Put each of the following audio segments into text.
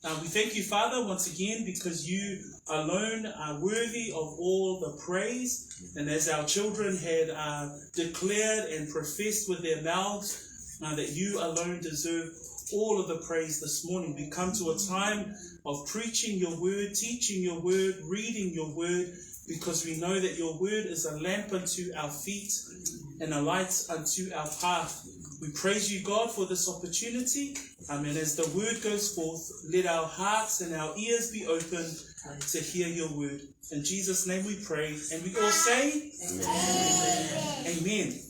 We thank you, Father, once again, because you alone are worthy of all the praise. And as our children had declared and professed with their mouths that you alone deserve all of the praise this morning, we come to a time of preaching your word, teaching your word, reading your word, because we know that your word is a lamp unto our feet and a light unto our path. We praise you, God, for this opportunity. And as the word goes forth, let our hearts and our ears be open to hear your word. In Jesus' name we pray. And we all say, Amen. Amen.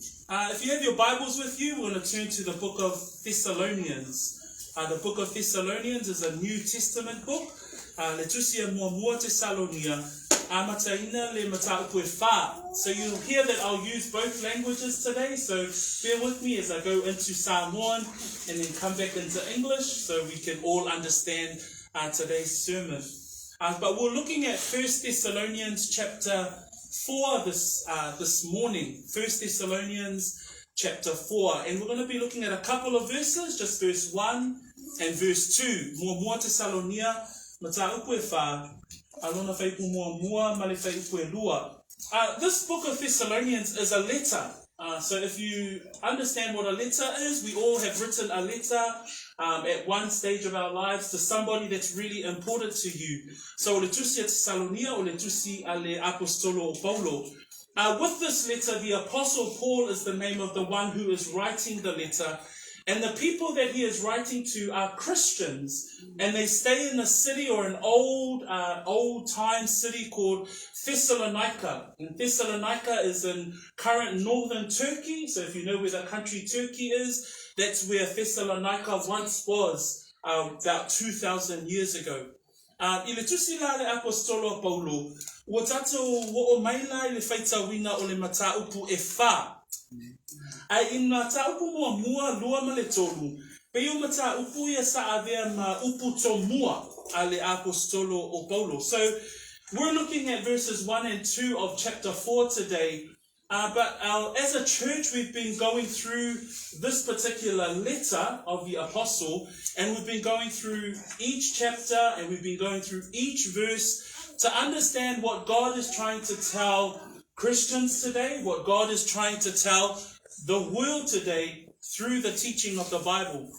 If you have your Bibles with you, we're going to turn to the book of Thessalonians. The book of Thessalonians is a New Testament book. Letusia mua Tesalonia. So you'll hear that I'll use both languages today, so bear with me as I go into Samoan and then come back into English so we can all understand today's sermon. But we're looking at 1 Thessalonians chapter 4 this morning. 1 Thessalonians chapter 4. And we're going to be looking at a couple of verses, just verse 1 and verse 2. Mua Tesalonia, this book of Thessalonians is a letter. So if you understand what a letter is, we all have written a letter at one stage of our lives to somebody that's really important to you. So letusi Tesalonia or letusi ale apostolo Paulo. With this letter, the Apostle Paul is the name of the one who is writing the letter. And the people that he is writing to are Christians, and they stay in a city or an old-time city called Thessalonica. And Thessalonica is in current northern Turkey. So if you know where the country Turkey is, that's where Thessalonica once was, about 2,000 years ago. Apostolo Paulo, wo maila le faita wina o le mataupu e fa. Ai ina taupu mua lua maletolu. Peo mata upu ia sa avea ma upu to mua ale apostolo o Paulo. So we're looking at verses 1 and 2 of chapter 4 today. But as a church, we've been going through this particular letter of the apostle, and we've been going through each chapter, and we've been going through each verse to understand what God is trying to tell Christians today, what God is trying to tell the world today through the teaching of the Bible.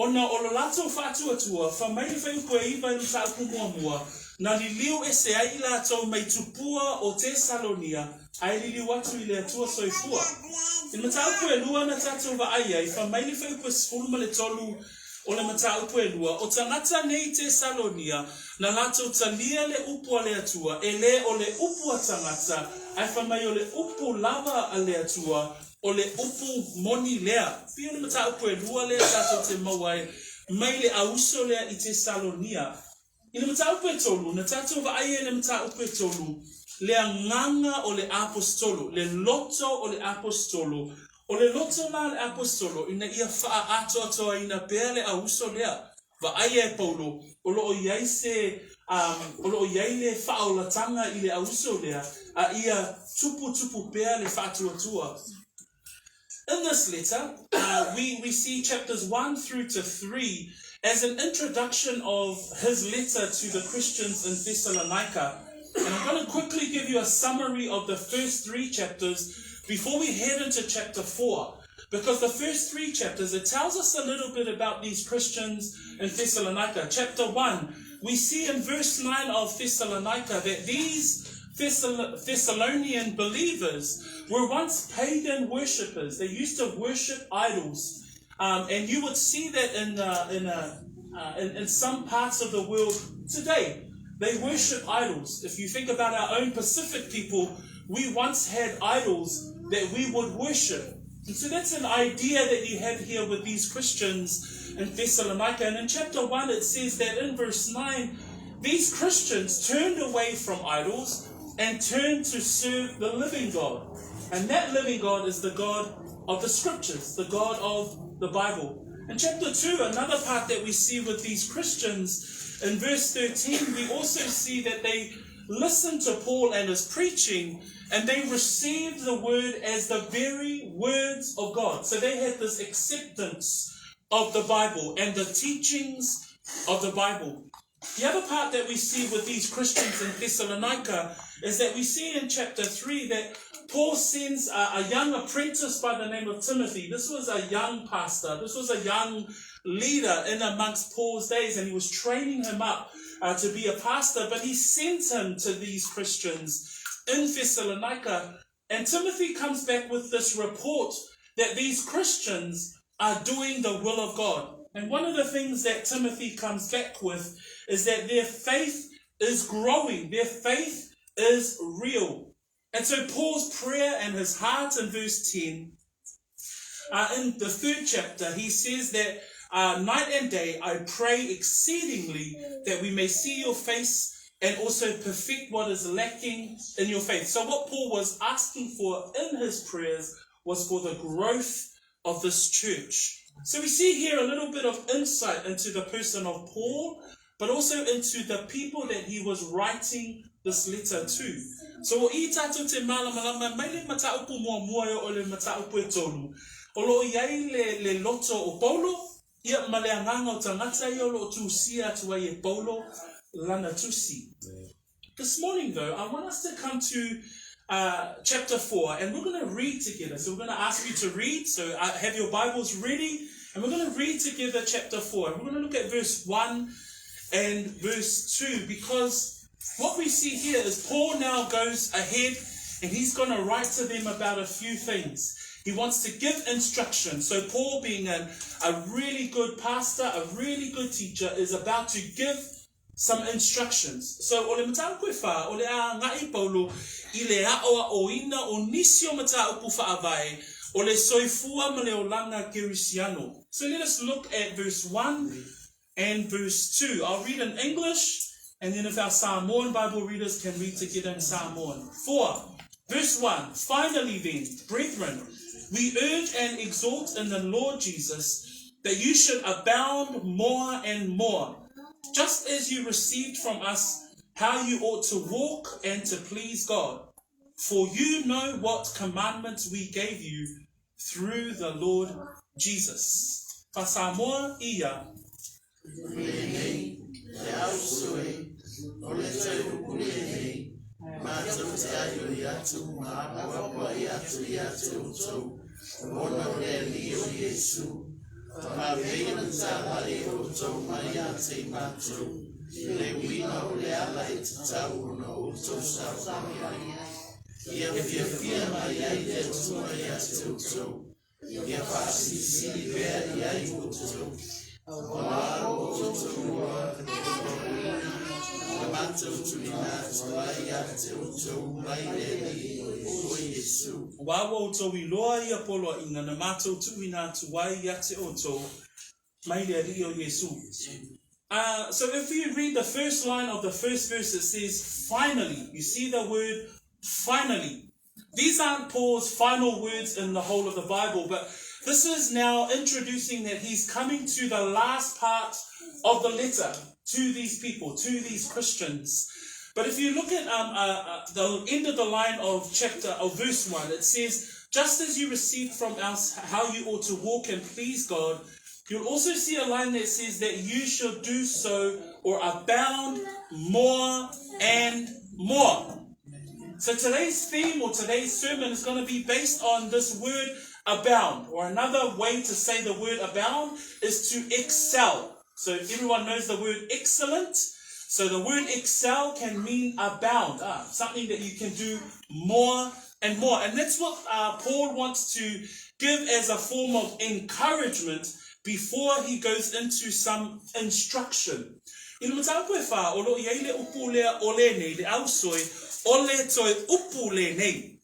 Ona ololato fatu atua fa mai fa ko iba ni sa ku mua na liliu ese ai la to mai tupua o Tesalonia ai liliu watu ile atua soifua in mata ku elua na tatu va ai fa mai fa ko sfulu le tolu o le mata ku elua o tangata nei Tesalonia na lato talia le upu ale atua ele o le upu tangata ai fa mai o le upu lava ale atua o le upu moni lea. Pia le mata upu e lua lea tato te mawai. Mai le auso lea I Tesalonia. I le mata upu e tolu. Na tato va aie le mata upu e tolu. Lea nganga o le apostolo. Le loto o le apostolo. O le loto na le apostolo. Ina ia faa ato atoa ina pea le auso lea. Va aie e Paulo. O lo o iai se... o lo o iai le faa o la tanga I le auso lea. A ia tupu pea le faa tua. In this letter, we see chapters 1 through to 3 as an introduction of his letter to the Christians in Thessalonica. And I'm going to quickly give you a summary of the first 3 chapters before we head into chapter 4. Because the first 3 chapters, it tells us a little bit about these Christians in Thessalonica. Chapter 1, we see in verse 9 of Thessalonica that these Thessalonian believers were once pagan worshippers. They used to worship idols, and you would see that in some parts of the world today. They worship idols. If you think about our own Pacific people, we once had idols that we would worship. And so that's an idea that you have here with these Christians in Thessalonica. And in chapter 1, it says that in verse 9, these Christians turned away from idols and turned to serve the living God. And that living God is the God of the scriptures, the God of the Bible. In chapter 2, another part that we see with these Christians, in verse 13, we also see that they listened to Paul and his preaching, and they received the word as the very words of God. So they had this acceptance of the Bible and the teachings of the Bible. The other part that we see with these Christians in Thessalonica is that we see in chapter 3 that Paul sends a young apprentice by the name of Timothy. This was a young pastor. This was a young leader in amongst Paul's days, and he was training him up to be a pastor, but he sent him to these Christians in Thessalonica, and Timothy comes back with this report that these Christians are doing the will of God. And one of the things that Timothy comes back with is that their faith is growing, their faith is real. And so Paul's prayer and his heart in verse 10, in the 3rd chapter, he says that night and day I pray exceedingly that we may see your face and also perfect what is lacking in your faith. So what Paul was asking for in his prayers was for the growth of this church. So we see here a little bit of insight into the person of Paul, but also into the people that he was writing this letter to. So I tātou te malamalama, mai le mataupu mua mua o le mataupu e tolu. O lo iai le loto o Paulo, ia male anganga o tangata i o lo tusia tua i Paulo lana tusi. This morning though, I want us to come to chapter 4, and we're going to read together. So we're going to ask you to read. So have your Bibles ready, and we're going to read together chapter 4. And we're going to look at verse 1 and verse 2, because what we see here is Paul now goes ahead and he's going to write to them about a few things. He wants to give instruction. So Paul, being a really good pastor, a really good teacher, is about to give some instructions. So ole mataupu fa ole a ngai Paulo I le aoa o ina o nisio mataupu fa avai ole soifua male o langa Kirisiano. So let us look at verse 1 and verse 2. I'll read in English, and then if our Samoan Bible readers can read together in Samoan. 4, verse 1. Finally then, brethren, we urge and exhort in the Lord Jesus that you should abound more and more, just as you received from us how you ought to walk and to please God. For you know what commandments we gave you through the Lord Jesus. Fa Samoa ia. Wawo to we loa ia polo inga na mato tu ina tu wai yate oto mai le rio Yesu. So if you read the first line of the first verse, it says finally. You see the word finally. These aren't Paul's final words in the whole of the Bible, but this is now introducing that he's coming to the last part of the letter to these people, to these Christians. But if you look at the end of the line of verse 1, it says, just as you received from us how you ought to walk and please God, you'll also see a line that says that you should do so or abound more and more. So today's theme or today's sermon is going to be based on this word abound, or another way to say the word abound is to excel. So everyone knows the word excellent. So the word excel can mean abound, something that you can do more and more. And that's what Paul wants to give as a form of encouragement before he goes into some instruction. Ina mataupu fa o lo iaile upule ole nei le ausoi ole toi upule nei.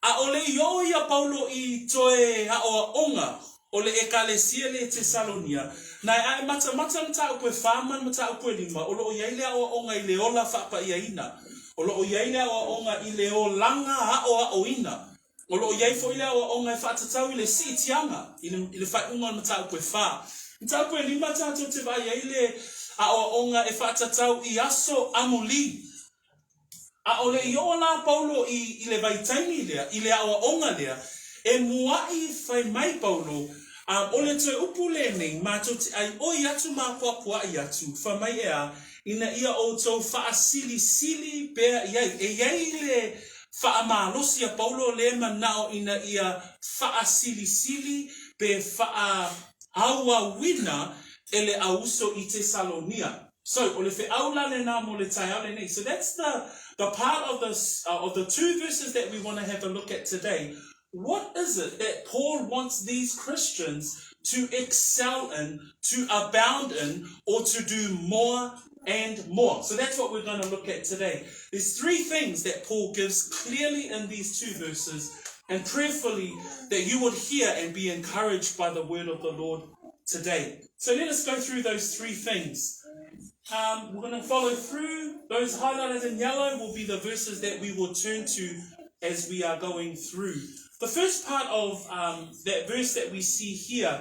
A ole yoia Paulo I toe hao onga ole ekalesia le Tesalonia. Na ai mata mataupu fa man mataupu lima ole iaile o onga I le ola fa pa iaina. Ole iaile o onga I le o langa hao o ina. Ole iai fo ile o onga fa tatau ile si tianga ile fa unga mataupu fa. Mataupu lima tatu te va iaile a o onga e fa tatau I aso amuli. A ole I ola Paulo I le vaitaini lea, I le awa onga lea, e muai fai mai Paulo, ole toi upu le nei, mātou ai oi atu mā puapua I atu, wha mai ea, ina ia o tau faasilisili pea iai, e iai le faamalosi a Paulo le manao ina ia faasilisili pe faahaua wina ele auso I Tesalonia. So, ole fe aula le na mo le tai au le nei. So that's the part of the two verses that we want to have a look at today. What is it that Paul wants these Christians to excel in, to abound in, or to do more and more? So that's what we're going to look at today. There's three things that Paul gives clearly in these two verses, and prayerfully that you would hear and be encouraged by the word of the Lord today. So let us go through those three things. We're going to follow through. Those highlighted in yellow will be the verses that we will turn to as we are going through. The first part of that verse that we see here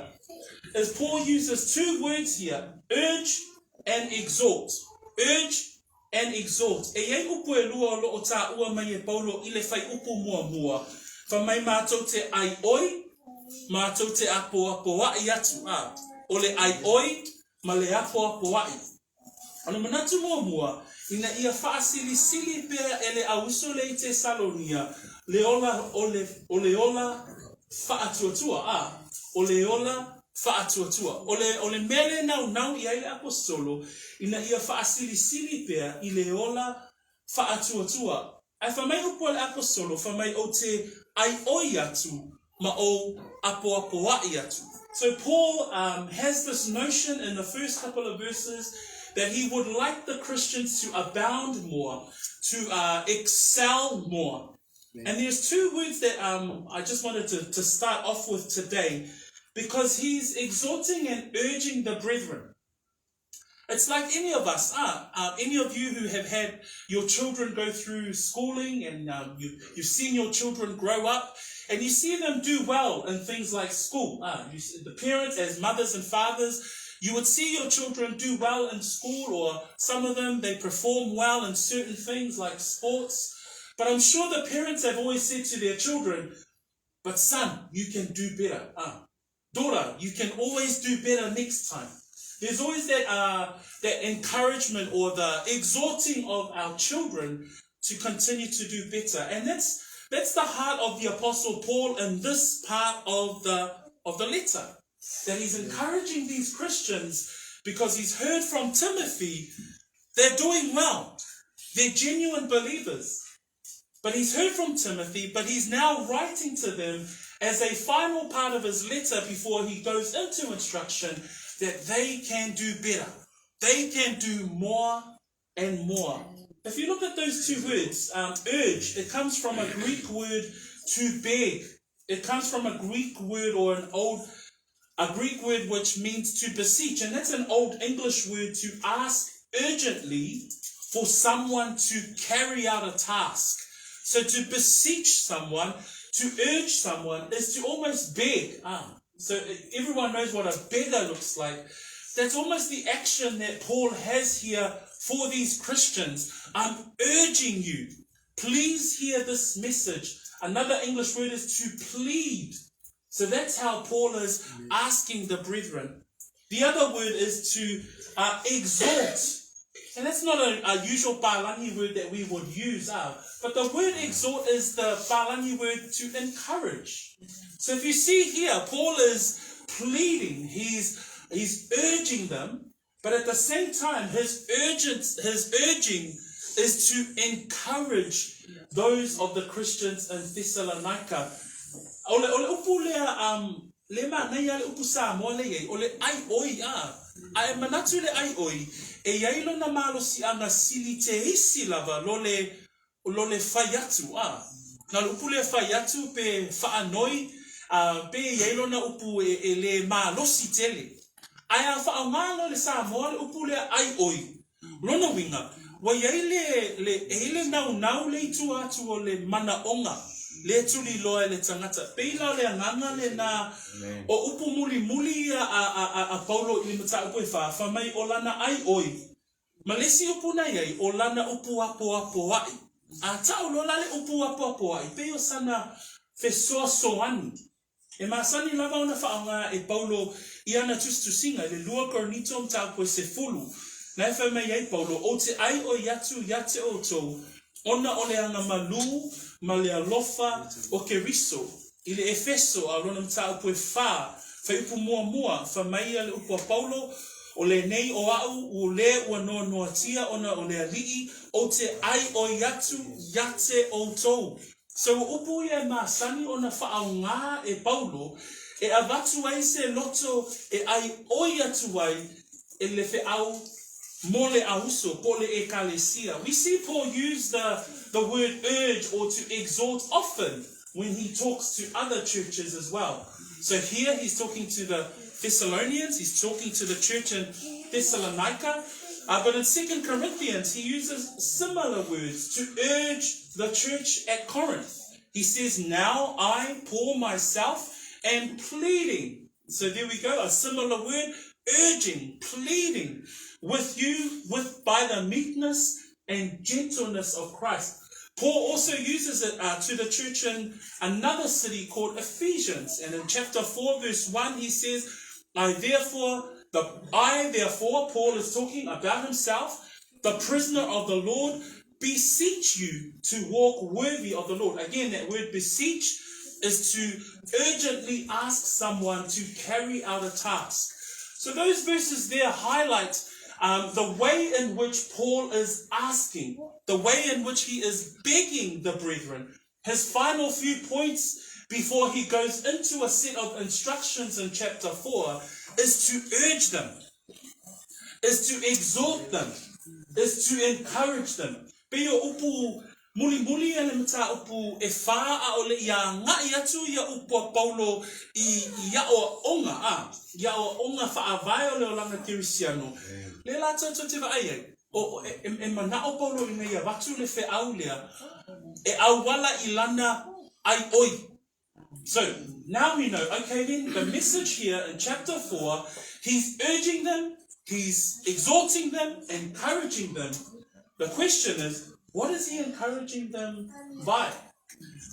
is Paul uses two words here, urge and exhort. Urge and exhort. E iei upu e lua o loo tā ua mai e Paulo I le fai upu mua mua. Wha mai mātou te ai oi, mātou te apo ai atu. O le ai oi, ma le apo ai. Ana manatu mua ina ia faasilisili pea ele auso le I Tesalonia le ola faatuatua o le ola faatuatua o le mele nau ia ile apostolo ina ia faasilisili pea I le ola faatuatua ai fa mai upo le apostolo fa mai o te ai oi atu ma o apo ai atu. So Paul has this notion in the first couple of verses that he would like the Christians to abound more, to excel more. Yeah. And there's two words that I just wanted to start off with today, because he's exhorting and urging the brethren. It's like any of us, any of you who have had your children go through schooling and you've seen your children grow up and you see them do well in things like school. The parents as mothers and fathers, you would see your children do well in school, or some of them, they perform well in certain things like sports. But I'm sure the parents have always said to their children, but son, you can do better. Daughter, you can always do better next time. There's always that encouragement or the exhorting of our children to continue to do better. And that's the heart of the Apostle Paul in this part of the letter. That he's encouraging these Christians because he's heard from Timothy they're doing well. They're genuine believers. But he's heard from Timothy, but he's now writing to them as a final part of his letter before he goes into instruction that they can do better. They can do more and more. If you look at those two words, urge, it comes from a Greek word to beg. It comes from a Greek word or a Greek word which means to beseech, and that's an Old English word to ask urgently for someone to carry out a task. So to beseech someone, to urge someone, is to almost beg. So everyone knows what a beggar looks like. That's almost the action that Paul has here for these Christians. I'm urging you, please hear this message. Another English word is to plead. So that's how Paul is asking the brethren. The other word is to exhort. And that's not a usual Palangi word that we would use. But the word exhort is the Palangi word to encourage. So if you see here, Paul is pleading. He's urging them. But at the same time, his urging is to encourage those of the Christians in Thessalonica. Ole upu le manaya le upu sa mo le ye ole ai oi ai manatu le ai oi e yailo na malo si anga sili te isi lava lo le fayatu na upu le fayatu pe fa anoi pe yailo na upu e le malo si tele ai fa amalo le sa mo le upu le ai oi lono winga wa yaile le nau le tu atu o le mana onga le tuli loa le tangata peila le nganga le na o upu muli a Paulo I mata upu e fa mai o lana ai oi malesi upu na yai o lana upu apo ai tau lo lale upu apo ai pe o sana fe so ani. E masani lava ona whaanga e Paulo I ana tustusinga le lua kornito mtau po se fulu. Na e whaumei ei Paulo, o te ai o yatu yate o tau, ona o le anga malu, ma le alofa o keriso. I le efeso a lona mtau po e wha, whaiupu mua, whamaia le upo a Paulo, o le nei o au, o le ua noa noa tia, ona o le alii, o te ai o yatu yate o tau. So upu ia masani ona whaau ngā e Paulo, e avatu ai se loto e ai oi atu ai e le wheau mole auso, pole ekalesia. We see Paul use the word urge or to exhort often when he talks to other churches as well. So here he's talking to the Thessalonians, he's talking to the church in Thessalonica, but in 2 Corinthians he uses similar words to urge the church at Corinth. He says, now I, Paul, myself, am pleading. So there we go, a similar word, urging, pleading with you by the meekness and gentleness of Christ. Paul also uses it to the church in another city called Ephesians. And in chapter 4, verse 1, he says, I therefore, Paul is talking about himself, the prisoner of the Lord, beseech you to walk worthy of the Lord. Again, that word beseech is to urgently ask someone to carry out a task. So those verses there highlight the way in which Paul is asking, the way in which he is begging the brethren. His final few points before he goes into a set of instructions in chapter 4 is to urge them, is to exhort them, is to encourage them. Peo upu muli ele mta upu e wha a ole ia ngai atu ia upu Paulo ia o onga wha avai ole o langa kirisiano. Le la tō te wa ai e mana o Paulo i mea watu le whe au lea e au wala I lana ai oi. So now we know, okay then, the message here in chapter 4, he's urging them, he's exhorting them, encouraging them. The question is, what is he encouraging them by?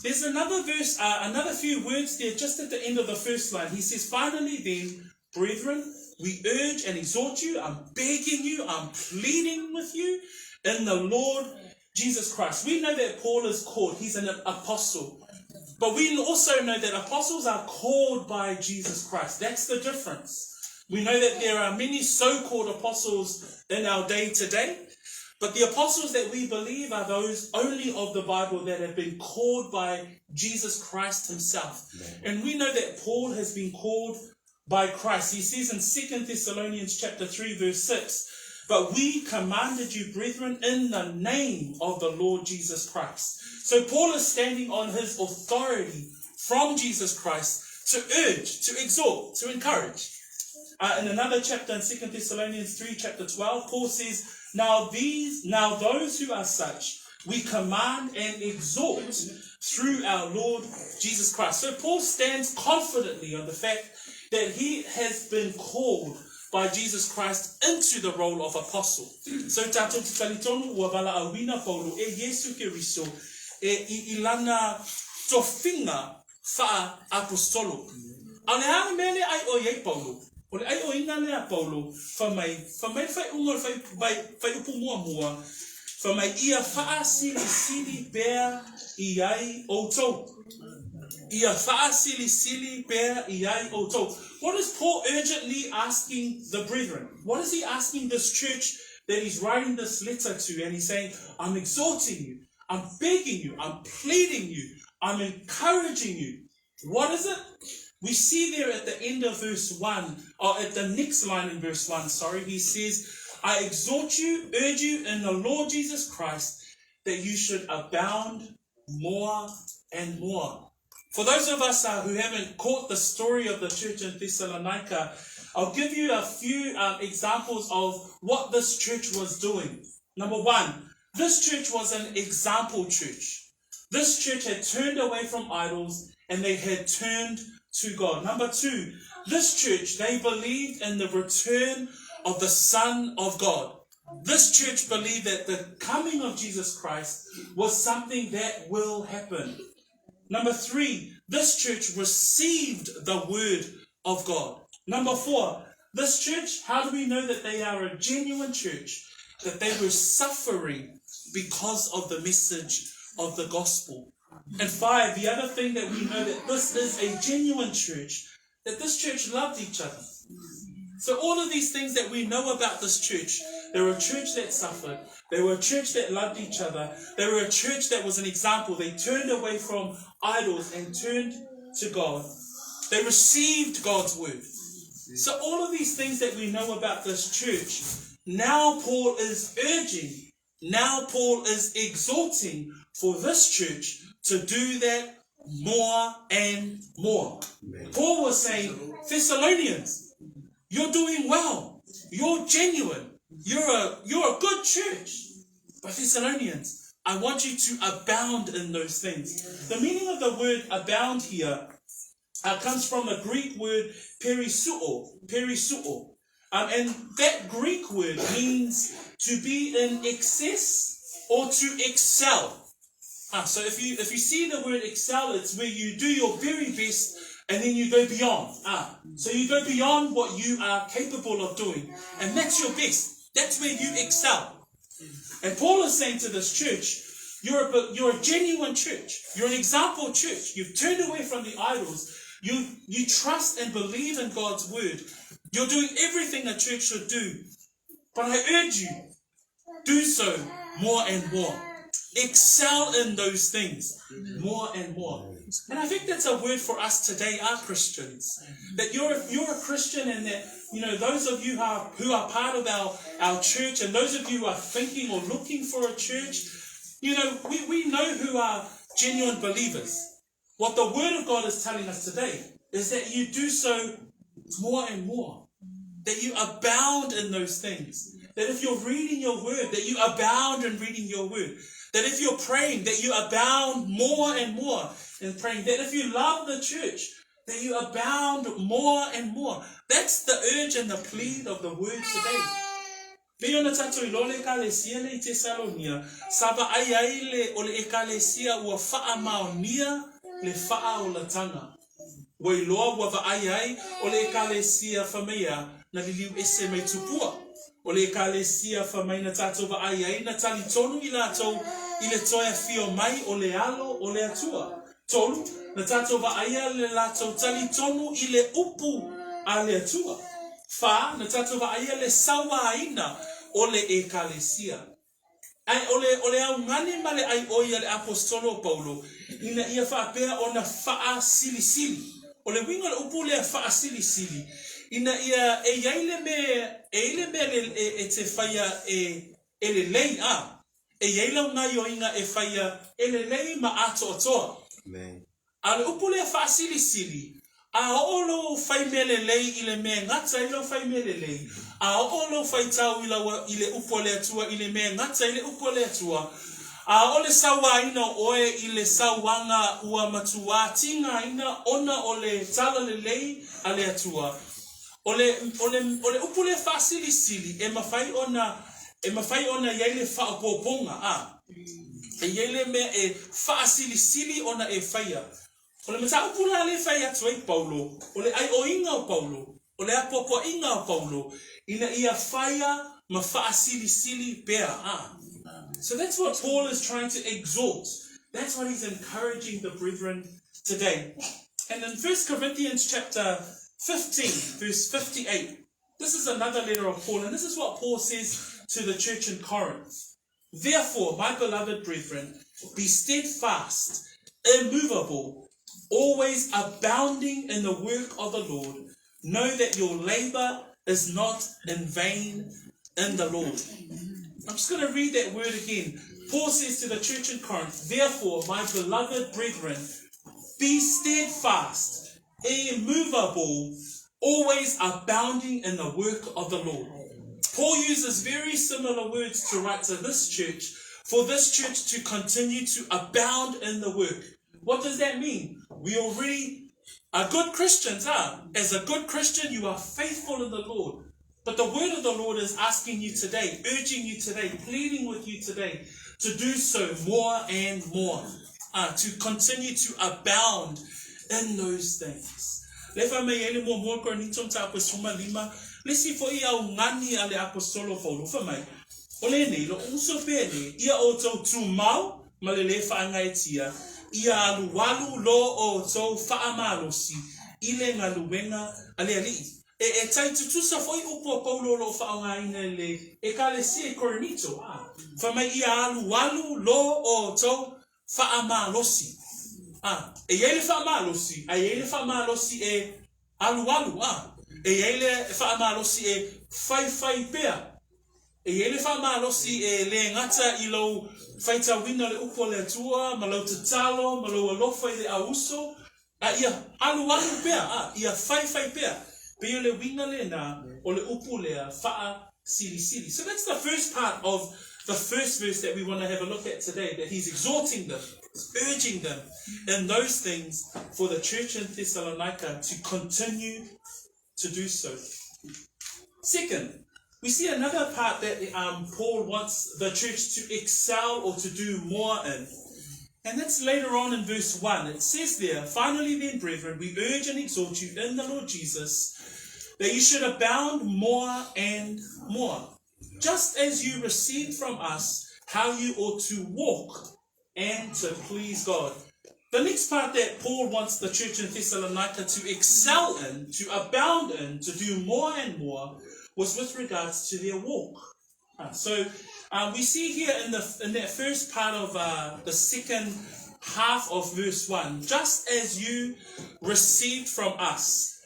There's another verse, another few words there just at the end of the first line. He says, finally then, brethren, we urge and exhort you, I'm begging you, I'm pleading with you in the Lord Jesus Christ. We know that Paul is called, he's an apostle. But we also know that apostles are called by Jesus Christ. That's the difference. We know that there are many so-called apostles in our day today. But the apostles that we believe are those only of the Bible that have been called by Jesus Christ himself. And we know that Paul has been called by Christ. He says in 2 Thessalonians chapter 3 verse 6, but we commanded you, brethren, in the name of the Lord Jesus Christ. So Paul is standing on his authority from Jesus Christ to urge, to exhort, to encourage. In another chapter in 2 Thessalonians 3 chapter 12, Paul says, Now those who are such, we command and exhort through our Lord Jesus Christ. So Paul stands confidently on the fact that he has been called by Jesus Christ into the role of apostle. So tātou te talitonu ua wala awina Paulo e Yesu Keriso e ilana tofinga wha apostolo. Ane hanga mele ai o yei Paulo. O le ai o ina lea Paulo, whamai whai unga whai upu mua, whamai ia faasilisili bea I ai o tau. Ia faasilisili bea I ai o tau. What is Paul urgently asking the brethren? What is he asking this church that he's writing this letter to? And he's saying, I'm exhorting you, I'm begging you, I'm pleading you, I'm encouraging you. What is it? We see there at the end of verse 1, or at the next line in verse 1, he says, I exhort you, urge you in the Lord Jesus Christ that you should abound more and more. For those of us who haven't caught the story of the church in Thessalonica, I'll give you a few examples of what this church was doing. Number one, this church was an example church. This church had turned away from idols and they had turned to God. Number two, this church, they believed in the return of the Son of God. This church believed that the coming of Jesus Christ was something that will happen. Number 3, this church received the word of God. Number 4, this church, how do we know that they are a genuine church? That they were suffering because of the message of the gospel. And 5, the other thing that we know that this is a genuine church, that this church loved each other. So all of these things that we know about this church, they were a church that suffered. They were a church that loved each other. They were a church that was an example. They turned away from idols and turned to God. They received God's word. So all of these things that we know about this church, now Paul is urging, now Paul is exhorting for this church to do that more and more. Amen. Paul was saying, Thessalonians, you're doing well. You're genuine. You're a good church. But Thessalonians, I want you to abound in those things. The meaning of the word abound here comes from the Greek word perisuo. And that Greek word means to be in excess or to excel. So if you see the word excel, it's where you do your very best and then you go beyond. So you go beyond what you are capable of doing. And that's your best. That's where you excel. And Paul is saying to this church, you're a genuine church. You're an example church. You've turned away from the idols. You trust and believe in God's word. You're doing everything a church should do. But I urge you, do so more and more. Excel in those things more and more. And I think that's a word for us today, our Christians. That you're a Christian, and that, those of you who are part of our church, and those of you who are thinking or looking for a church, we know who are genuine believers. What the word of God is telling us today is that you do so more and more. That you abound in those things. That if you're reading your word, that you abound in reading your word. That if you're praying, that you abound more and more in praying. That if you love the church, that you abound more and more. That's the urge and the plead of the word today. Biona tato ilole ekalesia le Tesalonia, saba ayaile ole ekalesia ua faa maonia le faa o latanga. Wailoa ua va ayai ole ekalesia famea na liliu ese mai tupua. Ole ekalesia famai na tato va ayai na tali tonu ila tau ile toia fio mai ole alo ole atua. Tolu na tato va ayai le lato tali tonu ile upu ale atua. Fa na tato va ayai le sawa aina ole ekalesia. Ai ole au ngani male ai oia le apostolo Paulo ina ia fa pea ona faasilisili. Ole winga le upu le faasilisili. Ina ia eile me te faia ele lei eile una yoinga e faia ele lei ma ato toa. Amen. Ale upu le faasilisili. A olo fai mele lei ile me ngata ile fai mele lei. A olo fai tau ile upole atua ile me ngata ile upole atua. A ole sawa ina oe ile sawanga ua matua tinga ina ona ole tala le lei ale atua. Ole upole faasilisili e mafai ona yaile fa popponga E yaile me e faasilisili ona e faia. Ole mata upula le faia tuai Paulo. Ole ai oinga o Paulo. Ole apopo inga o Paulo. Ina ia faia ma faasilisili pea So that's what Paul is trying to exhort. That's what he's encouraging the brethren today. And in 1 Corinthians chapter 15, verse 58, this is another letter of Paul, and this is what Paul says to the church in Corinth. Therefore, my beloved brethren, be steadfast, immovable, always abounding in the work of the Lord. Know that your labor is not in vain in the Lord. I'm just going to read that word again. Paul says to the church in Corinth, therefore, my beloved brethren, be steadfast, immovable, always abounding in the work of the Lord. Paul uses very similar words to write to this church, for this church to continue to abound in the work. What does that mean? We already are good Christians. As a good Christian, you are faithful in the Lord. But the word of the Lord is asking you today, urging you today, pleading with you today to do so more and more, to continue to abound in those things. Lefa me ele mo ko ni tonta apostolo lima, lesi fo ia ngani ale apostolo Paulo fa mai. Ole nei lo uso pene ia o tu mau malele fa ngaitia, ia aluwalu lo o to fa amalosi, ile ngaluwenga ale ali. E tai tutusa foi upo Paulo lo fa ngaine le e kalesi Corinto fa mai ia aluwalu lo o to fa amalosi. E ele fa amalosi, ele fa amalosi e aluwalu e ele fa amalosi e fai pea. E ele fa amalosi e le ngata ilo faita wina le upo le tua, malo tatalo, malo alofa le auso, ia aluwalu pea, ia fai pea. Pe le wina le na o le upo le faasilisili. So that's the first part of the first verse that we want to have a look at today, that he's exhorting them, urging them in those things for the church in Thessalonica to continue to do so. Second, we see another part that Paul wants the church to excel or to do more in. And that's later on in verse 1. It says there, finally then, brethren, we urge and exhort you in the Lord Jesus that you should abound more and more, just as you received from us how you ought to walk and to please God. The next part that Paul wants the church in Thessalonica to excel in, to abound in, to do more and more, was with regards to their walk. So we see here in that first part of the second half of verse 1, just as you received from us.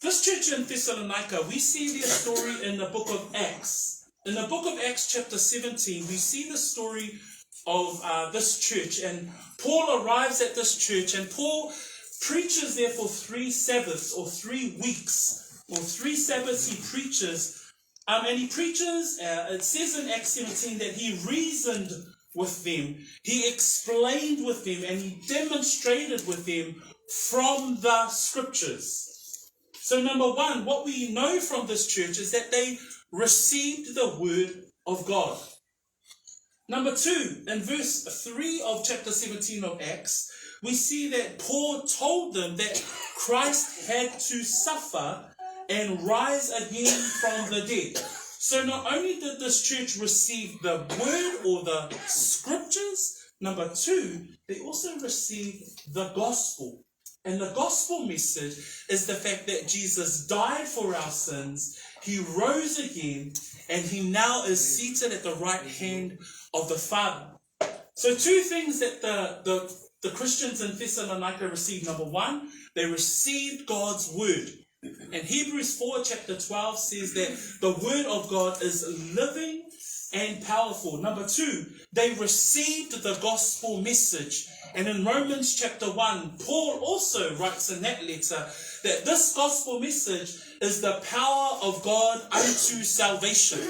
This church in Thessalonica, we see their story in the book of Acts. In the book of Acts chapter 17, we see the story of this church, and Paul arrives at this church, and Paul preaches there for 3 Sabbaths or 3 weeks, or 3 Sabbaths he preaches, and he preaches, it says in Acts 17 that he reasoned with them, he explained with them, and he demonstrated with them from the scriptures. So number one, what we know from this church is that they received the word of God. Number two, in verse 3 of chapter 17 of Acts, we see that Paul told them that Christ had to suffer and rise again from the dead. So not only did this church receive the word or the scriptures, number two, they also received the gospel. And the gospel message is the fact that Jesus died for our sins, he rose again, and he now is seated at the right hand of the Father. So two things that the Christians in Thessalonica received. Number one, they received God's word. And Hebrews 4 chapter 12 says that the word of God is living and powerful. Number two, they received the gospel message. And in Romans chapter 1, Paul also writes in that letter that this gospel message is the power of God unto salvation.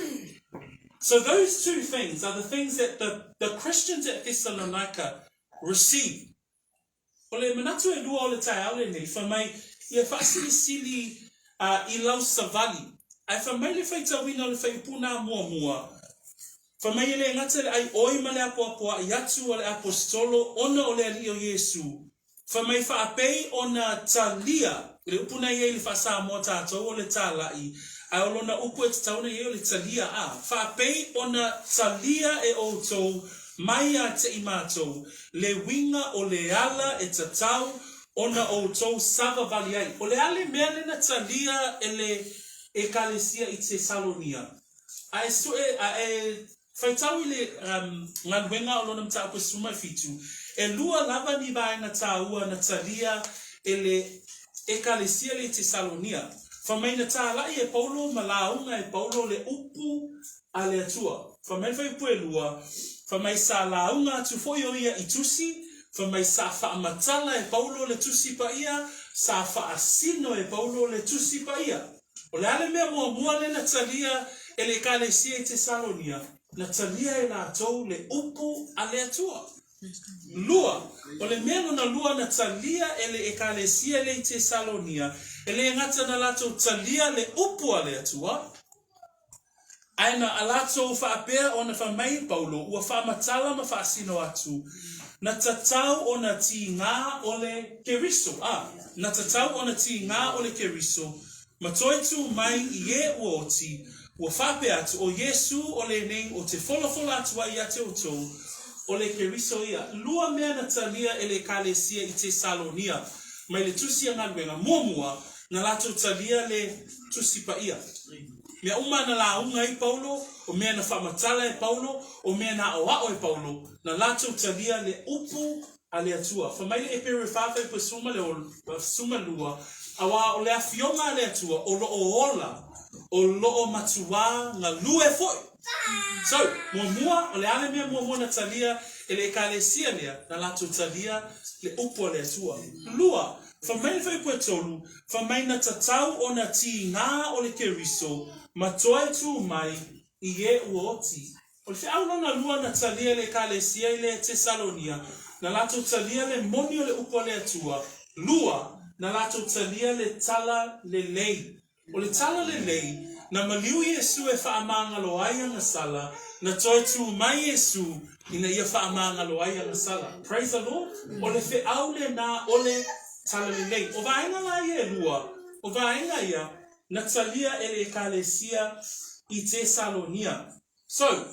So those two things are the things that the Christians at Thessalonica received. Ole manatu e lua ole tai ole nei, fa mai ia faasilisili I lau savali. Ai fa mai le faita wina le fai puna mua. Fa mai le ngata le ai oi ma le apoapoa i atu o le apostolo ona o le ali o Yesu. Fa mai fa apei ona talia. Le upuna ia le fa sa mo tātou o le tālai. Ai olona upu e tauna ia o le talia a. Fa apei ona talia e o tou mai a te imatou. Le winga o le ala e tatau ona o tou sava vali ai. O le ale mea le na talia e le ekalesia i Tesalonia. Ai sue e faitau i le ngaluenga o lona mta apesuma fitu. E lua lava ni vai na taua na talia e le ekalesia le Tesalonia. Fa mai na tālai e Paulo malaunga e Paulo le upu a le atua. Fa mai fai pue lua. Fa mai sa launga tu foi o ia i tusi. Fa mai sa whaamatala e Paulo le tusi pa ia. Sa whaasino e Paulo le tusi pa ia. O le ale mea mua le na talia e le ekalesia i Tesalonia. Na talia e la tau le upu a le atua. Lua. O le mea na lua na talia e le ekalesia le Tesalonia. E le ngata na lato talia le upu a le atua. Aina alato whaapea o na whamai Paulo, ua whaamatala ma whaasino atu, na tatau o na ti ngā ole keriso. Na tatau o na ti ngā ole keriso, matoitu mai I e uoti, ua whaapea atu o Yesu o le nei o te wholofola atua I a te utou, o le keriso ia. Lua mea na talia e le kalesia I Tesalonia, mai le tusi a ngaluenga muamua, na lato talia le tusi pa ia. Mea uma na launga I Paulo, o mea na whamatala e Paulo, o mea na oao e Paulo, na lato talia le upu a le atua. Whamaile e pere whawhai pa suma le o suma lua, awa o le awhionga a le atua, o lo o ola, o lo o matua ngā lue foi. So, mua, o le ale mea mua na talia, e le ekalesia lea, na lato talia le upu a le atua. Lua, whamaile whai pua tolu, whamaina tatau o na ti ngā o le keriso, matoe tu mai I e uoti. O le whiaulona lua na talia le kalesia I le Tesalonia, na lato talia le moni o le upu a le atua. Lua, na lato talia le tala le lei. O le tala le lei, na maliu Yesu e whaamangalo ai anga sala, na toi tu mai Yesu ina ia whaamangalo ai anga sala. Praise the Lord. O le whiaule na o le tala le lei. O vaenga la ia lua, o vaenga ia, na talia e le ekalesia I Tesalonia. So,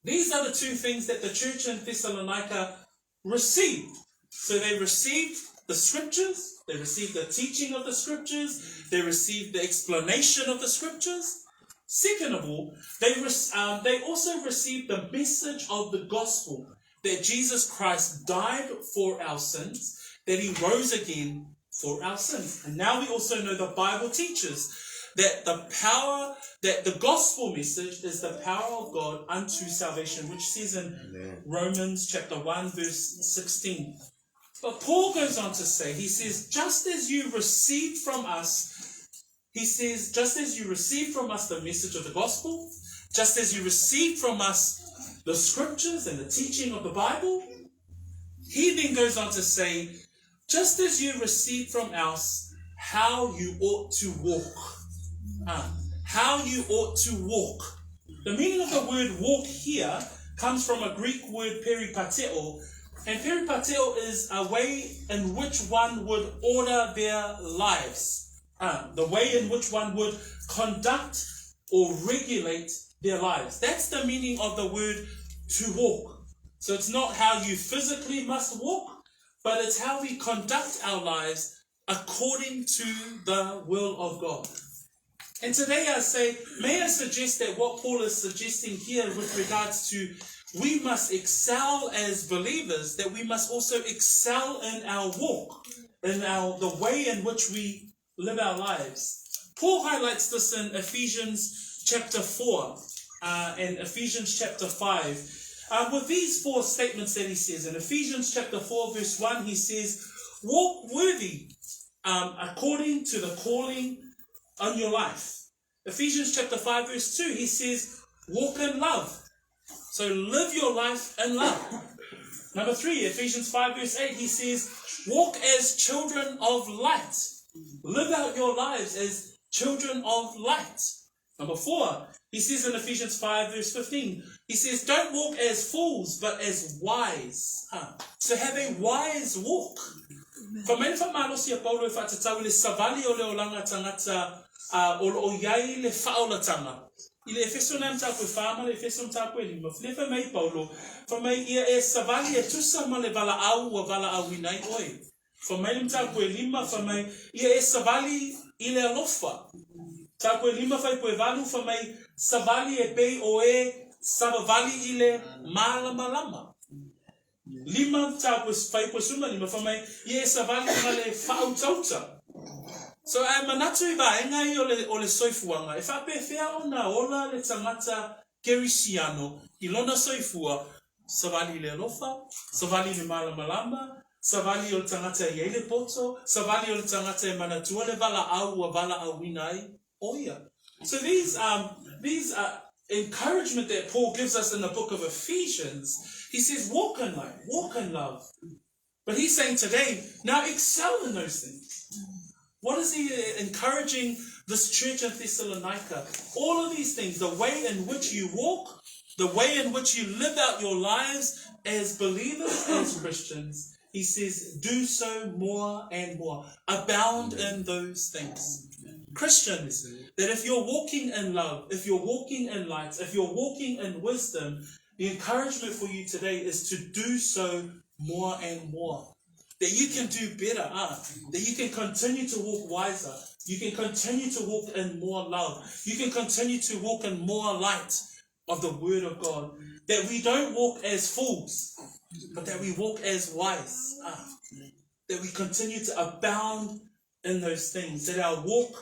these are the two things that the church in Thessalonica received. So they received the scriptures, they received the teaching of the scriptures, they received the explanation of the scriptures. Second of all, they also received the message of the gospel, that Jesus Christ died for our sins, that He rose again for our sins. And now we also know the Bible teaches that the gospel message is the power of God unto salvation, which says in Romans chapter 1 verse 16. But Paul goes on to say, he says, just as you received from us, he says, just as you received from us the message of the gospel, just as you received from us the scriptures and the teaching of the Bible, he then goes on to say, just as you received from us how you ought to walk. How you ought to walk. The meaning of the word walk here comes from a Greek word peripateo, and peripateo is a way in which one would order their lives. The way in which one would conduct or regulate their lives. That's the meaning of the word to walk. So it's not how you physically must walk, but it's how we conduct our lives according to the will of God. And today may I suggest that what Paul is suggesting here with regards to we must excel as believers, that we must also excel in our walk, in the way in which we live our lives. Paul highlights this in Ephesians chapter 4 and Ephesians chapter 5. With these four statements that he says, in Ephesians chapter 4 verse 1, he says, walk worthy according to the calling on your life. Ephesians chapter 5 verse 2, he says, walk in love. So live your life in love. Number 3, Ephesians 5 verse 8, he says, walk as children of light. Live out your lives as children of light. Number 4, he says in Ephesians 5 verse 15, he says, don't walk as fools, but as wise. So have a wise walk. Whamaina whamalosi a Paulo e whatatau le savali o le olanga tangata o iai le whaolatanga. I le efeso na mta koe whaama, le efeso mta koe lima. Flefa mai Paulo, whamai ia e savali e tusa ma le vala au wa vala au inai oe. Whamai mta koe lima, whamai ia e savali I le alofa. Ta koe lima whai koe valu, whamai savali e pei o e savavali I le malama lama. Lima ta koe whai koe suma lima, whamai ia e savali ma le whautauta. So manatu I vaenga I o le soifuanga. E whape whea o na ola le tangata kerisiano I lona soifua, savali le alofa, savali le malamalama, savali o le tangata I le poto, savali o le tangata e manatua le vala au wa vala au winai oia. So these encouragement that Paul gives us in the book of Ephesians, he says walk in light, walk in love. But he's saying today, now excel in those things. What is he encouraging this church in Thessalonica? All of these things, the way in which you walk, the way in which you live out your lives as believers, as Christians, he says, do so more and more. Abound in those things. Christians, that if you're walking in love, if you're walking in light, if you're walking in wisdom, the encouragement for you today is to do so more and more. That you can do better, that you can continue to walk wiser. You can continue to walk in more love. You can continue to walk in more light of the Word of God. That we don't walk as fools, but that we walk as wise. That we continue to abound in those things. That our walk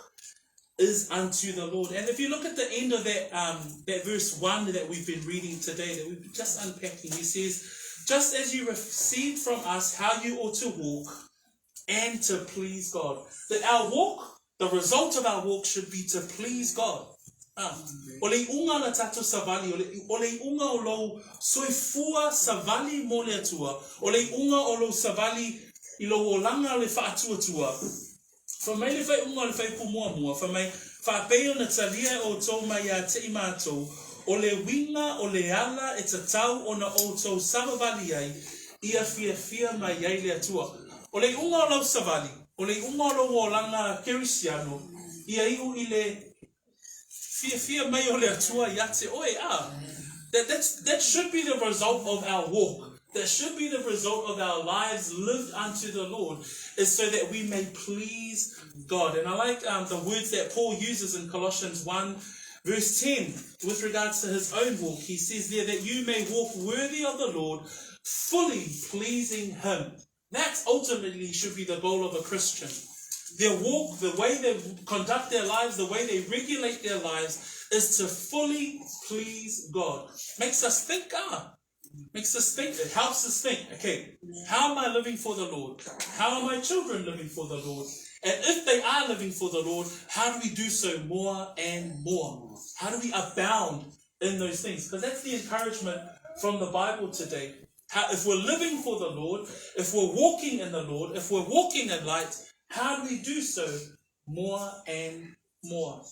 is unto the Lord. And if you look at the end of that verse 1 that we've been reading today, that we've been just unpacking, he says, just as you received from us how you ought to walk and to please God. That our walk, the result of our walk should be to please God. O le unga na tato savali, o le unga o lo soifua savali mo le atua, o le unga o lo savali I lo o langa le whaatua tua. Fa mai le whai unga le whai pumua, fa mai whaapeo na talia o tō mai a te imato, o le winga o le ala e te tau o na o tō savavali ai, ia fia mai ai le atua. O le unga o lau savali, o le unga o lo o langa kerisiano, ia iu I le fia mai o le atua ia te oe That should be the result of our walk. That should be the result of our lives lived unto the Lord, is so that we may please God. And I like the words that Paul uses in Colossians 1, verse 10, with regards to his own walk. He says there that you may walk worthy of the Lord, fully pleasing Him. That ultimately should be the goal of a Christian. Their walk, the way they conduct their lives, the way they regulate their lives, is to fully please God. Makes us think, Makes us think. It helps us think. Okay, how am I living for the Lord? How are my children living for the Lord? And if they are living for the Lord, how do we do so more and more? How do we abound in those things? Because that's the encouragement from the Bible today. If we're living for the Lord, if we're walking in the Lord, if we're walking in light, how do we do so more and more?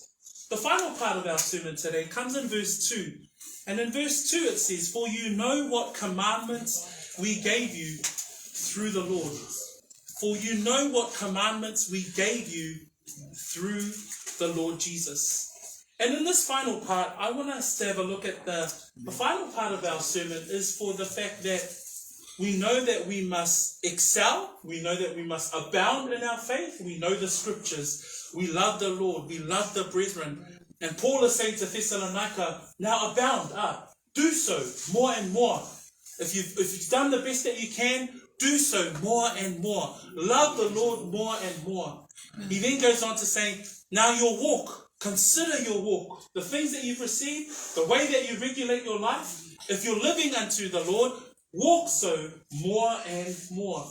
The final part of our sermon today comes in verse 2. And in verse 2 it says, for you know what commandments we gave you through the Lord. For you know what commandments we gave you through the Lord Jesus. And in this final part, I want us to have a look at the final part of our sermon is for the fact that we know that we must excel. We know that we must abound in our faith. We know the scriptures. We love the Lord. We love the brethren. And Paul is saying to Thessalonica, now abound, do so more and more. If you've done the best that you can, do so more and more. Love the Lord more and more. He then goes on to say, now your walk, consider your walk. The things that you've received, the way that you regulate your life. If you're living unto the Lord, walk so more and more.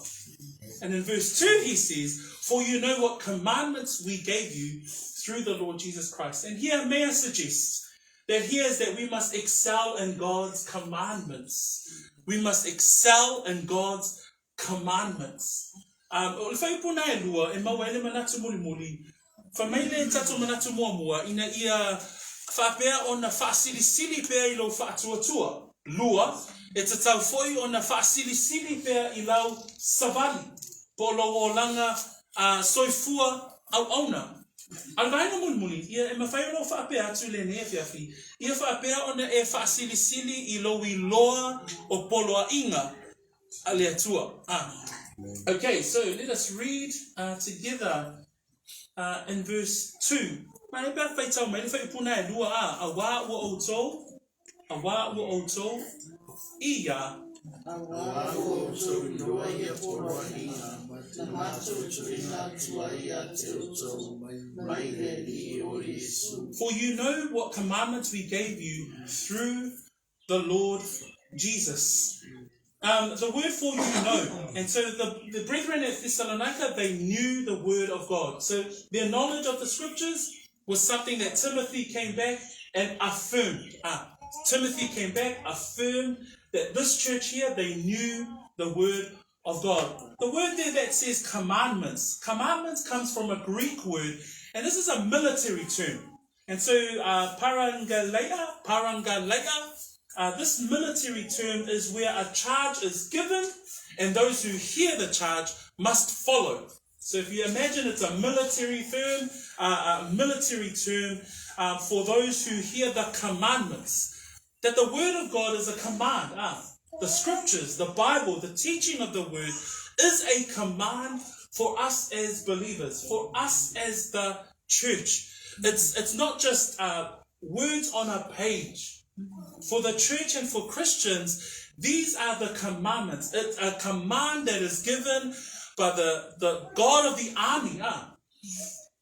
And in verse 2 he says, for you know what commandments we gave you through the Lord Jesus Christ. And here may I suggest that here is that we must excel in God's commandments. We must excel in God's commandments. O fai puna e lua, e maua ele manatu muli. Fa maile tatu manatu mua ina ia whapea o na faasilisili pea I lau whaatuatua. Lua, e te tau foi o na faasilisili pea I lau savali. Po lo o langa soifua au auna. Alvaina mulmuli, ia e mawhai lo whaapea atu le ne fiafi. Ia whaapea o na e faasilisili I lo I loa o poloa inga ale atua. Okay, so let us read together in verse 2. Mai ba fai tau mai fai puna e lua a wa o to ia for you know what commandments we gave you through the Lord Jesus. The word for you know. And so the brethren at Thessalonica, they knew the word of God. So their knowledge of the scriptures was something that Timothy came back and affirmed. Timothy came back, affirmed that this church here, they knew the word of God. The word there that says commandments. Commandments comes from a Greek word, and this is a military term. And so parangaleia, this military term is where a charge is given, and those who hear the charge must follow. So if you imagine it's a military term for those who hear the commandments, that the word of God is a command. The scriptures, the Bible, the teaching of the word is a command for us as believers, for us as the church. It's not just words on a page. For the church and for Christians, these are the commandments. It's a command that is given by the God of the army.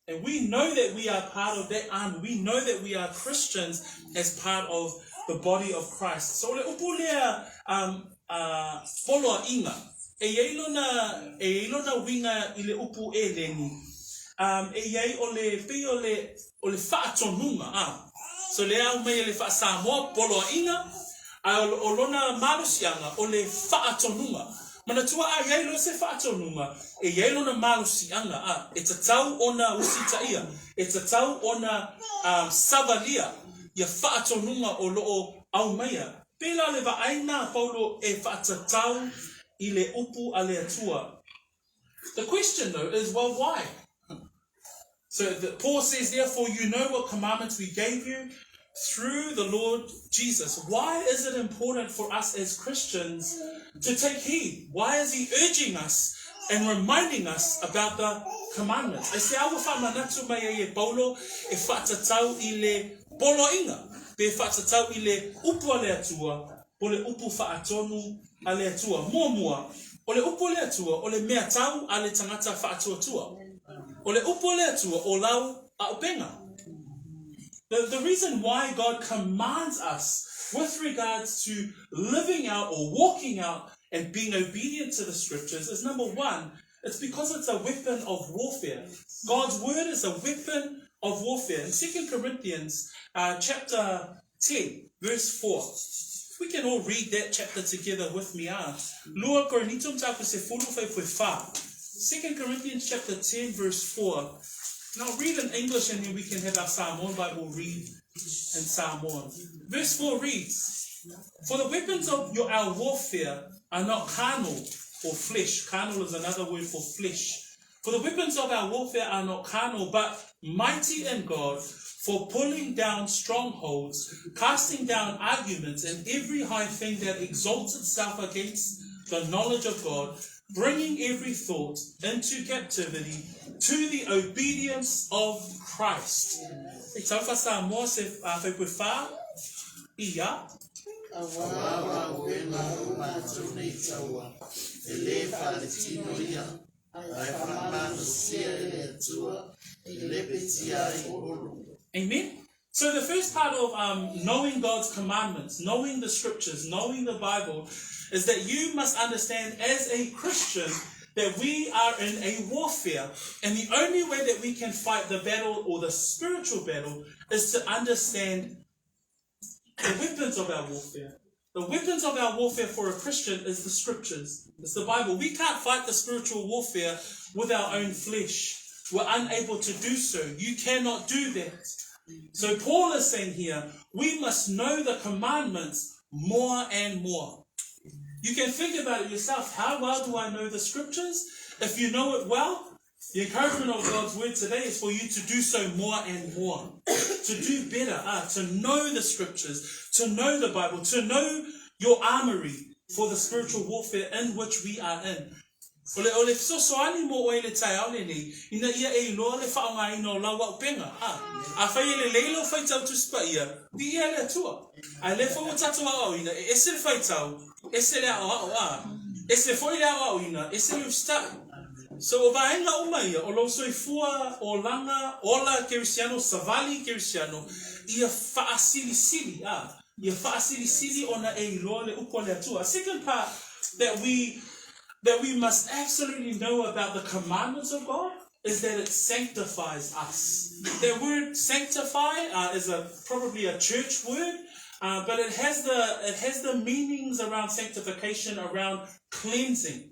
And we know that we are part of that army. We know that we are Christians as part of the body of Christ. So le upulea polo inga. E ilona winga ile upu eleni. E yai ole pe ole whaatonunga. So le au mei le Samoa polo inga. Olona malusianga ole whaatonunga. Manatua a yai lo se whaatonunga. E yai lona malusianga. E tatau ona usitaia. E tatau ona savalia. Ia whaatonunga o loo au meia. Pela le vaaina paulo e whaatatau I le upu a le atua. The question though is, well, why? So Paul says, therefore you know what commandments we gave you through the Lord Jesus. Why is it important for us as Christians to take heed? Why is he urging us and reminding us about the commandments? I say, awa whamanatu mai e Paulo e whaatatau I le polo inga. Pe whaatatau I le upu a le atua. O le upu whaatonu a le atua. Mua. O le upu a le atua. O le mea tau a le tangata whaatuatua. O le upu a le atua. O lau a upenga. The reason why God commands us with regards to living out or walking out and being obedient to the scriptures is, number one, it's because it's a weapon of warfare. God's word is a weapon of warfare. In 2 Corinthians chapter 10, verse 4. We can all read that chapter together with me. 2 Corinthians chapter 10, verse 4. Now read in English and then we can have our Samoan Bible read in Samoan. Verse 4 reads, for the weapons of our warfare are not carnal or flesh. Carnal is another word for flesh. For the weapons of our warfare are not carnal, but mighty in God, for pulling down strongholds, casting down arguments, and every high thing that exalts itself against the knowledge of God, bringing every thought into captivity to the obedience of Christ. Amen. So the first part of knowing God's commandments, knowing the scriptures, knowing the Bible, is that you must understand as a Christian that we are in a warfare. And the only way that we can fight the battle or the spiritual battle is to understand the weapons of our warfare. The weapons of our warfare for a Christian is the scriptures. It's the Bible. We can't fight the spiritual warfare with our own flesh. We're unable to do so. You cannot do that. So Paul is saying here, we must know the commandments more and more. You can think about it yourself. How well do I know the scriptures? If you know it well, the encouragement of God's word today is for you to do so more and more. To do better, to know the scriptures, to know the Bible, to know your armory for the spiritual warfare in which we are in. Ole sosoani mo oile tai aole ni ina ia e loa le whaonga ino lawa upenga. A whai le leilo whai tau tuspa ia, di ia le atua. A le whau tatua au ina, e se le whai tau, e se le au a, e se foi le au ina, e se le ustai. So o vaenga o mai o lo soifua o langa ola kerisiano, savali kerisiano, ia faasilisili ia faasilisili ona e loa le upo le atua. Second part that we must absolutely know about the commandments of God is that it sanctifies us. The word sanctify is probably a church word, but it has the meanings around sanctification, around cleansing.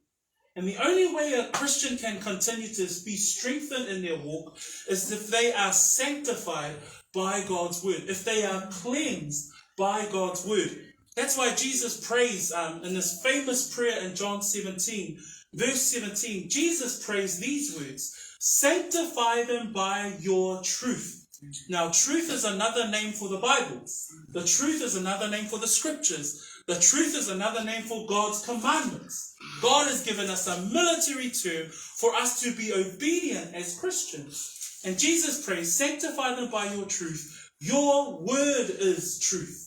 And the only way a Christian can continue to be strengthened in their walk is if they are sanctified by God's word, if they are cleansed by God's word. That's why Jesus prays in this famous prayer in John 17, verse 17. Jesus prays these words, sanctify them by your truth. Now, truth is another name for the Bible. The truth is another name for the scriptures. The truth is another name for God's commandments. God has given us a military term for us to be obedient as Christians. And Jesus prays, sanctify them by your truth. Your word is truth.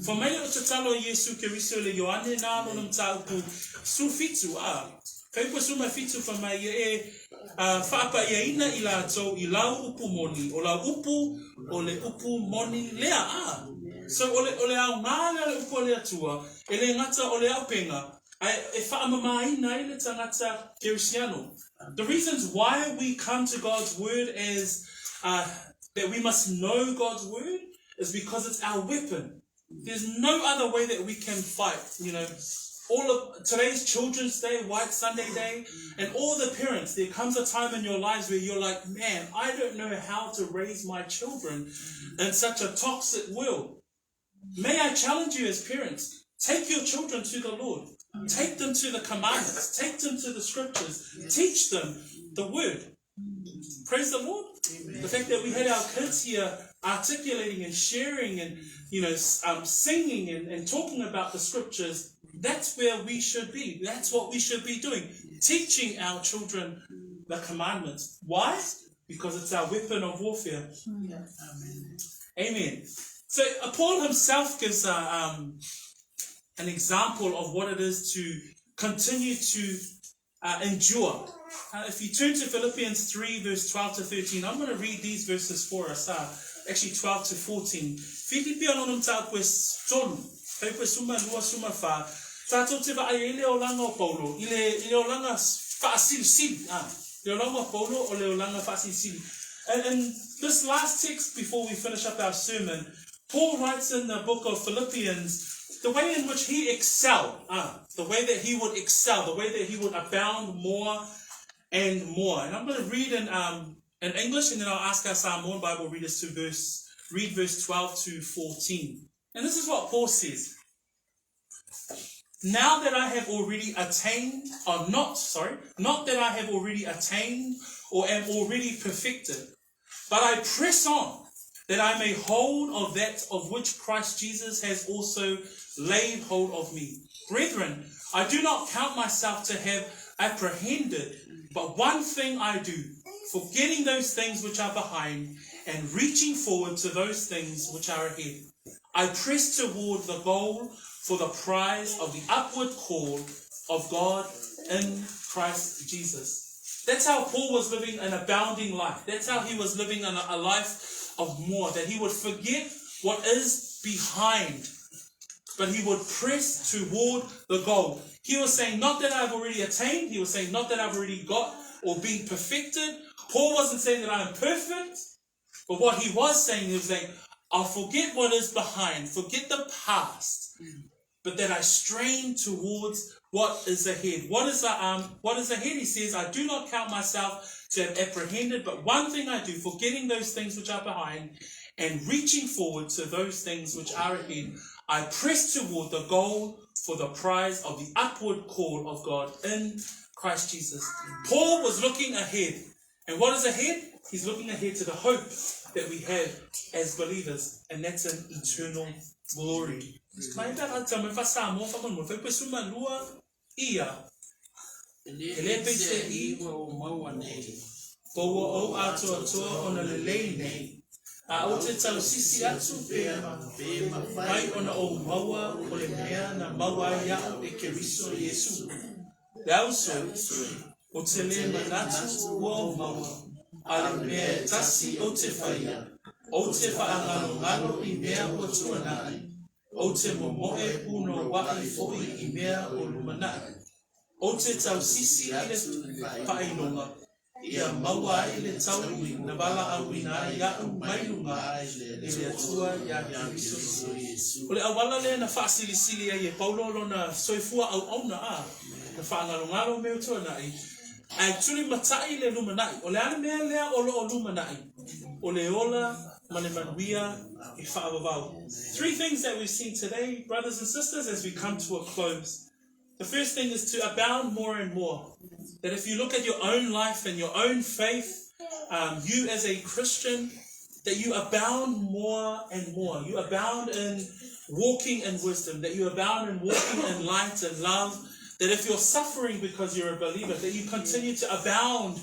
For me o te talo Yesu Keriso le Ioane na no tau ku su fitu a. Kai po su mai fitu fa mai e whaapa ia ina i la tau I lau upu moni. O la upu o le upu moni lea a. So ole au ngā le upu lea tua. E le ngata ole au penga. E whaamamai na I le tangata Kerisiano. The reasons why we come to God's word is that we must know God's word is because it's our weapon. There's no other way that we can fight. You know, all of today's Children's Day, White Sunday Day, and all the parents, there comes a time in your lives where you're like, man, I don't know how to raise my children in such a toxic world. May I challenge you as parents, take your children to the Lord. Take them to the commandments. Take them to the scriptures. Teach them the word. Praise the Lord. Amen. The fact that we had our kids here articulating and sharing and, you know, singing and talking about the scriptures, that's where we should be. That's what we should be doing. Teaching our children the commandments. Why? Because it's our weapon of warfare. Yeah. Amen. Amen. So Paul himself gives an example of what it is to continue to endure. If you turn to Philippians 3, verse 12 to 13, I'm going to read these verses for us. Actually, 12 to 14. Filipi anonum tau pues tonu. Kai pues suma lua suma fa. Tato te va ile o langa o Paulo. Ile o langa faasilisili. Ile o langa o Paulo o le o langa faasilisili. And this last text, before we finish up our sermon, Paul writes in the book of Philippians the way in which he excelled. The way that he would excel. The way that he would abound more and more. And I'm going to read in English, and then I'll ask our Samoan Bible readers to read verse 12 to 14. And this is what Paul says. Now that I have already attained, not that I have already attained or am already perfected, but I press on that I may hold of that of which Christ Jesus has also laid hold of me. Brethren, I do not count myself to have apprehended, but one thing I do, forgetting those things which are behind and reaching forward to those things which are ahead. I press toward the goal for the prize of the upward call of God in Christ Jesus. That's how Paul was living an abounding life. That's how he was living a life of more, that he would forget what is behind, but he would press toward the goal. He was saying not that I've already attained. He was saying not that I've already got or been perfected. Paul wasn't saying that I'm perfect, but what he was saying, he was saying, I'll forget what is behind, forget the past, but that I strain towards what is ahead. What is ahead? He says, I do not count myself to have apprehended, but one thing I do, forgetting those things which are behind and reaching forward to those things which are ahead, I press toward the goal for the prize of the upward call of God in Christ Jesus. Paul was looking ahead. And what is ahead? He's looking ahead to the hope that we have as believers, and that's an eternal glory. A o te tau sisi atu mai ona o maua o le mea na maua ia e Keriso Yesu. Lau so o te le manatu o maua a le mea tasi o te whaia, o te whaangalo I mea o tuanai, o te momoe uno wai foi I mea o lumanai, o te tau sisi I le whainonga. Ia maua I le tauri na wala awina ia mailunga I le atua ia Keriso. O le awala le na faasilisili ai e Paulo lona soifua au auna a. Na whāngalongalo meo tōnai, ai tuli matai le lumanai, o le ana mea lea o lo o lumanai, o le ola, male manuia, e whaavavau. Three things that we've seen today, brothers and sisters, as we come to a close. The first thing is to abound more and more. That if you look at your own life and your own faith, you as a Christian, that you abound more and more. You abound in walking in wisdom, that you abound in walking in light and love, that if you're suffering because you're a believer, that you continue to abound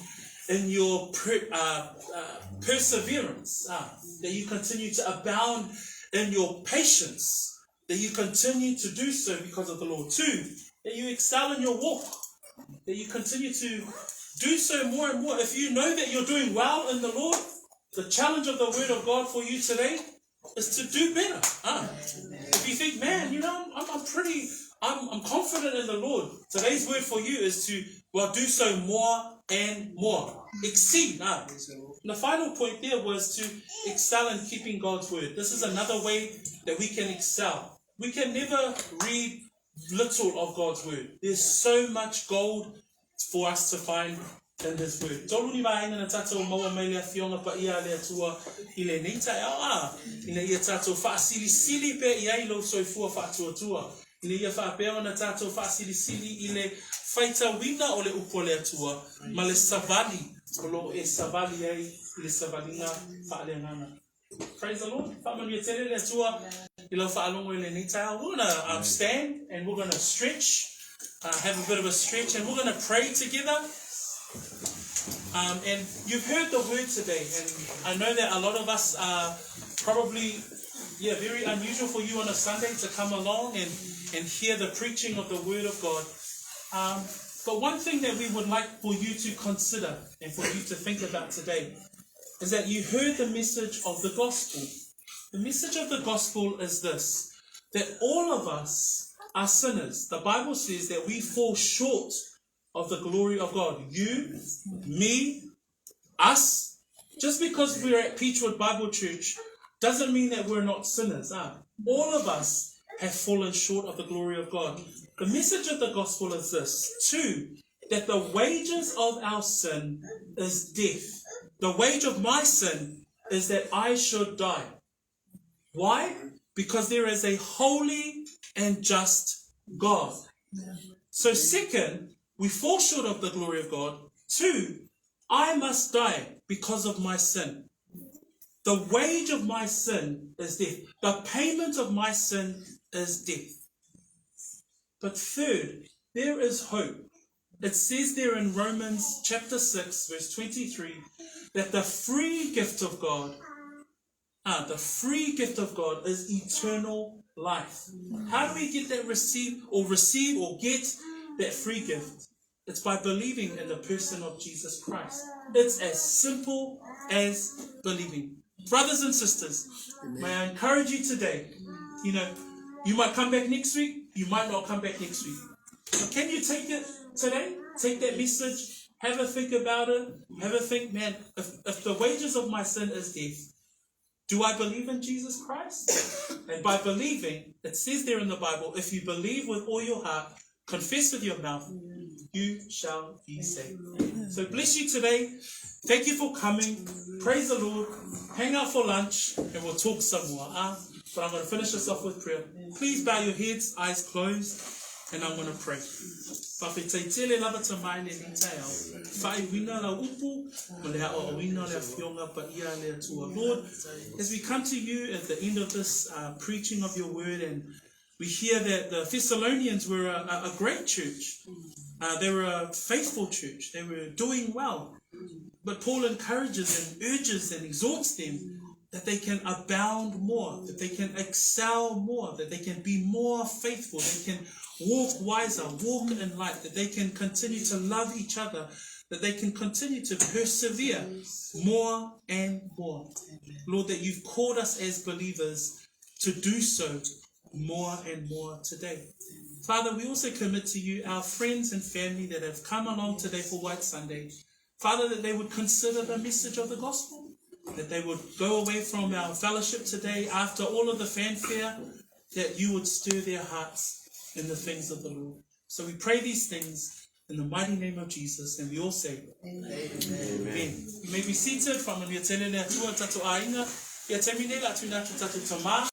in your perseverance, that you continue to abound in your patience, that you continue to do so because of the Lord. Two, that you excel in your walk, that you continue to do so more and more. If you know that you're doing well in the Lord, the challenge of the Word of God for you today is to do better. If you think, man, I'm confident in the Lord, today's word for you is to, do so more and more. Exceed. And the final point there was to excel in keeping God's word. This is another way that we can excel. We can never read little of God's word. There's so much gold for us to find in His word. Toluni vaina na tatou maua mai lea fionga pa ia lea tua I le neita e awa. I le ia tatou faasilisili pe ia I lo soifua faatua tua. I le ia faapea na tatou faasilisili I le faita wina o le upo lea tua. Ma le savali. O lo e savali ai I le savalinga faaleangana. Praise the Lord. Whamanu e tere lea tua I lo faalongo I le neita. We're going to stand and we're going to stretch. Have a bit of a stretch and we're going to pray together. And you've heard the word today, and I know that a lot of us are probably, very unusual for you on a Sunday to come along and hear the preaching of the word of God. But one thing that we would like for you to consider and for you to think about today is that you heard the message of the gospel. The message of the gospel is this, that all of us are sinners. The Bible says that we fall short of the glory of God. You, me, us. Just because we're at Peachwood Bible Church doesn't mean that we're not sinners. All of us have fallen short of the glory of God. The message of the gospel is this. Two, that the wages of our sin is death. The wage of my sin is that I should die. Why? Because there is a holy and just God. So second, we fall short of the glory of God. Two, I must die because of my sin. The wage of my sin is death. The payment of my sin is death. But third, there is hope. It says there in Romans chapter 6, verse 23, that the free gift of God, is eternal life. How do we get that receive or get that free gift? It's by believing in the person of Jesus Christ. It's as simple as believing. Brothers and sisters, may I encourage you today, you might come back next week, you might not come back next week. But can you take it today? Take that message, have a think about it, have a think, man, if the wages of my sin is death, do I believe in Jesus Christ? And by believing, it says there in the Bible, if you believe with all your heart, confess with your mouth, you shall be saved. So bless you today. Thank you for coming. Praise the Lord. Hang out for lunch and we'll talk some more. But I'm going to finish this off with prayer. Please bow your heads, eyes closed, and I'm going to pray. Lord, as we come to you at the end of this preaching of your word, and we hear that the Thessalonians were a great church. They were a faithful church. They were doing well. But Paul encourages and urges and exhorts them that they can abound more, that they can excel more, that they can be more faithful, they can walk wiser, walk in light, that they can continue to love each other, that they can continue to persevere more and more. Lord, that you've called us as believers to do so more and more today. Father, we also commit to you our friends and family that have come along today for White Sunday. Father, that they would consider the message of the gospel, that they would go away from our fellowship today after all of the fanfare, that you would stir their hearts in the things of the Lord. So we pray these things in the mighty name of Jesus, and we all say, Amen. You may be seated from the Tatu Ainga, Yatemine Latuna Tatu Tama.